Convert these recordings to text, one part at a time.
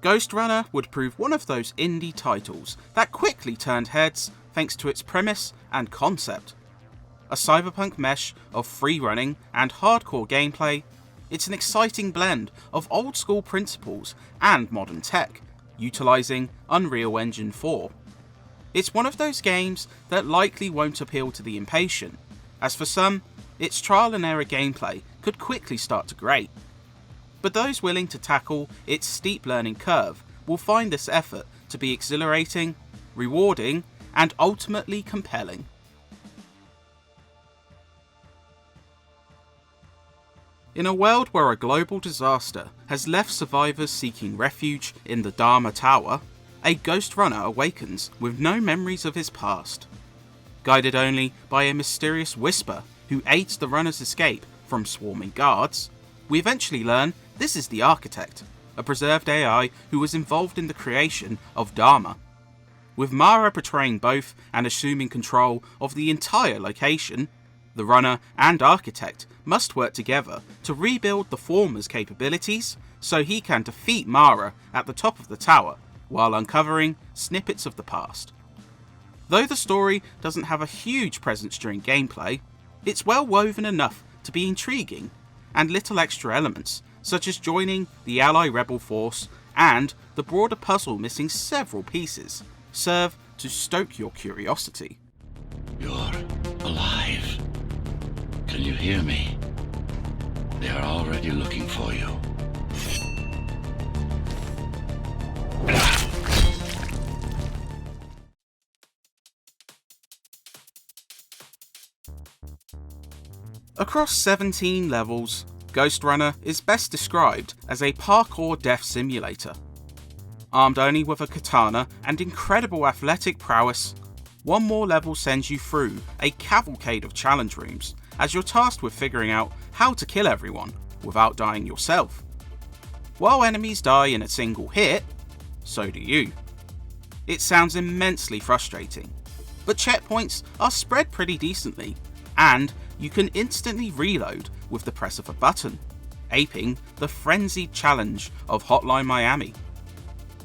Ghostrunner would prove one of those indie titles that quickly turned heads thanks to its premise and concept. A cyberpunk mesh of free running and hardcore gameplay, it's an exciting blend of old school principles and modern tech, utilising Unreal Engine 4. It's one of those games that likely won't appeal to the impatient, as for some, its trial and error gameplay could quickly start to grate. But those willing to tackle its steep learning curve will find this effort to be exhilarating, rewarding, and ultimately compelling. In a world where a global disaster has left survivors seeking refuge in the Dharma Tower, a Ghostrunner awakens with no memories of his past. Guided only by a mysterious whisper who aids the runner's escape from swarming guards, we eventually learn this is the Architect, a preserved AI who was involved in the creation of Dharma. With Mara betraying both and assuming control of the entire location, the runner and Architect must work together to rebuild the former's capabilities so he can defeat Mara at the top of the tower while uncovering snippets of the past. Though the story doesn't have a huge presence during gameplay, it's well woven enough to be intriguing, and little extra elements, such as joining the ally rebel force and the broader puzzle missing several pieces, serve to stoke your curiosity. You're alive. Can you hear me? They are already looking for you. Across 17 levels, Ghostrunner is best described as a parkour death simulator. Armed only with a katana and incredible athletic prowess, one more level sends you through a cavalcade of challenge rooms as you're tasked with figuring out how to kill everyone without dying yourself. While enemies die in a single hit, so do you. It sounds immensely frustrating, but checkpoints are spread pretty decently, and you can instantly reload with the press of a button, aping the frenzied challenge of Hotline Miami.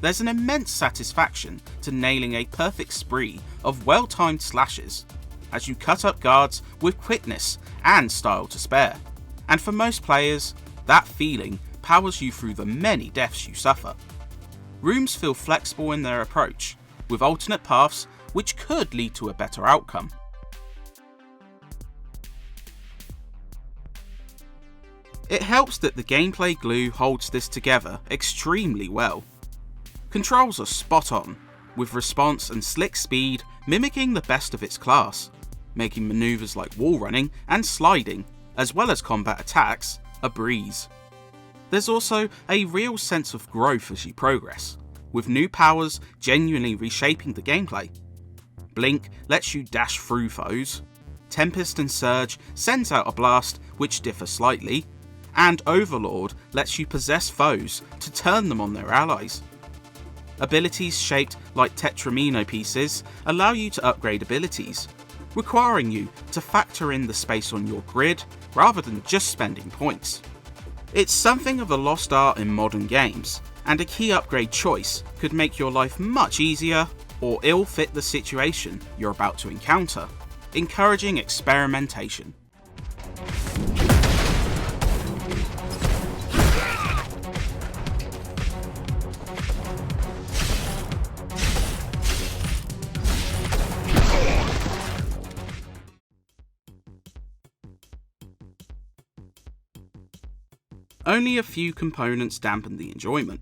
There's an immense satisfaction to nailing a perfect spree of well-timed slashes, as you cut up guards with quickness and style to spare, and for most players, that feeling powers you through the many deaths you suffer. Rooms feel flexible in their approach, with alternate paths which could lead to a better outcome. It helps that the gameplay glue holds this together extremely well. Controls are spot on, with response and slick speed mimicking the best of its class, making maneuvers like wall running and sliding, as well as combat attacks, a breeze. There's also a real sense of growth as you progress, with new powers genuinely reshaping the gameplay. Blink lets you dash through foes, Tempest and Surge sends out a blast which differ slightly, and Overlord lets you possess foes to turn them on their allies. Abilities shaped like Tetramino pieces allow you to upgrade abilities, requiring you to factor in the space on your grid rather than just spending points. It's something of a lost art in modern games, and a key upgrade choice could make your life much easier or ill fit the situation you're about to encounter, encouraging experimentation. Only a few components dampen the enjoyment.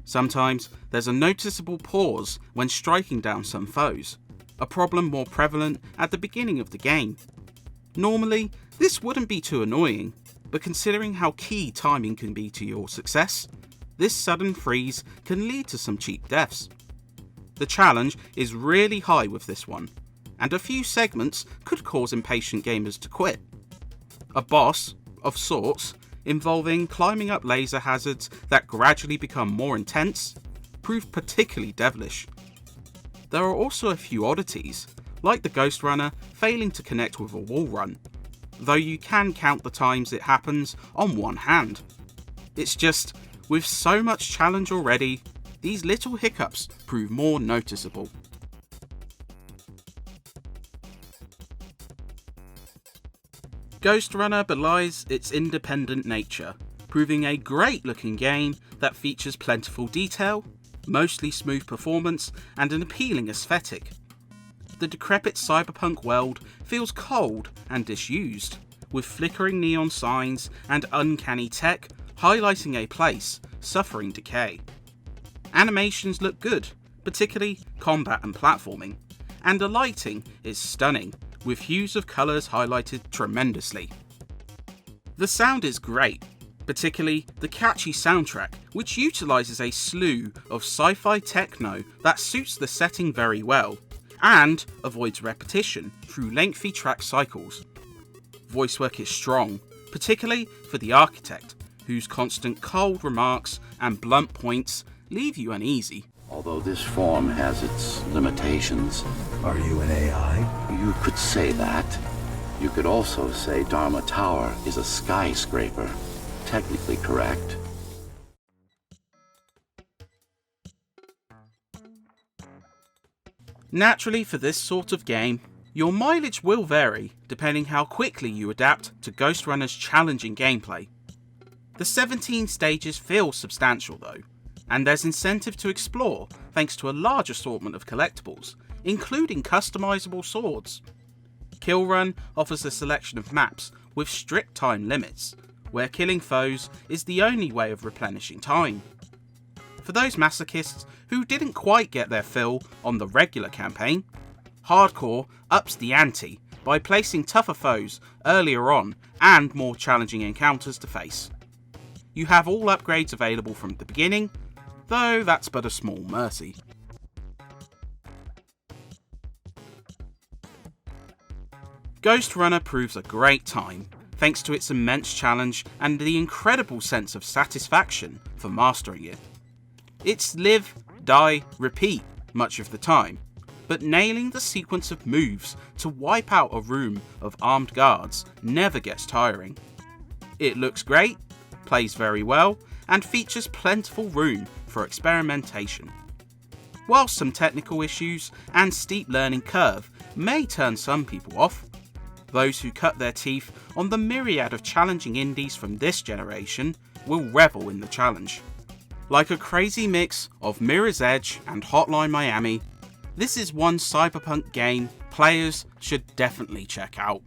Sometimes there's a noticeable pause when striking down some foes, a problem more prevalent at the beginning of the game. Normally, this wouldn't be too annoying, but considering how key timing can be to your success, this sudden freeze can lead to some cheap deaths. The challenge is really high with this one, and a few segments could cause impatient gamers to quit. A boss, of sorts, involving climbing up laser hazards that gradually become more intense, proved particularly devilish. There are also a few oddities, like the Ghostrunner failing to connect with a wall run, though you can count the times it happens on one hand. It's just, with so much challenge already, these little hiccups prove more noticeable. Ghostrunner belies its independent nature, proving a great looking game that features plentiful detail, mostly smooth performance, and an appealing aesthetic. The decrepit cyberpunk world feels cold and disused, with flickering neon signs and uncanny tech highlighting a place suffering decay. Animations look good, particularly combat and platforming, and the lighting is stunning, with hues of colours highlighted tremendously. The sound is great, particularly the catchy soundtrack, which utilises a slew of sci-fi techno that suits the setting very well, and avoids repetition through lengthy track cycles. Voice work is strong, particularly for the architect, whose constant cold remarks and blunt points leave you uneasy. Although this form has its limitations. Are you an AI? You could say that. You could also say Dharma Tower is a skyscraper. Technically correct. Naturally, for this sort of game, your mileage will vary depending how quickly you adapt to Ghostrunner's challenging gameplay. The 17 stages feel substantial though, and there's incentive to explore thanks to a large assortment of collectibles, including customizable swords. Kill Run offers a selection of maps with strict time limits, where killing foes is the only way of replenishing time. For those masochists who didn't quite get their fill on the regular campaign, Hardcore ups the ante by placing tougher foes earlier on and more challenging encounters to face. You have all upgrades available from the beginning, though that's but a small mercy. Ghostrunner proves a great time, thanks to its immense challenge and the incredible sense of satisfaction for mastering it. It's live, die, repeat much of the time, but nailing the sequence of moves to wipe out a room of armed guards never gets tiring. It looks great, plays very well, and features plentiful room for experimentation. While some technical issues and steep learning curve may turn some people off, those who cut their teeth on the myriad of challenging indies from this generation will revel in the challenge. Like a crazy mix of Mirror's Edge and Hotline Miami, this is one cyberpunk game players should definitely check out.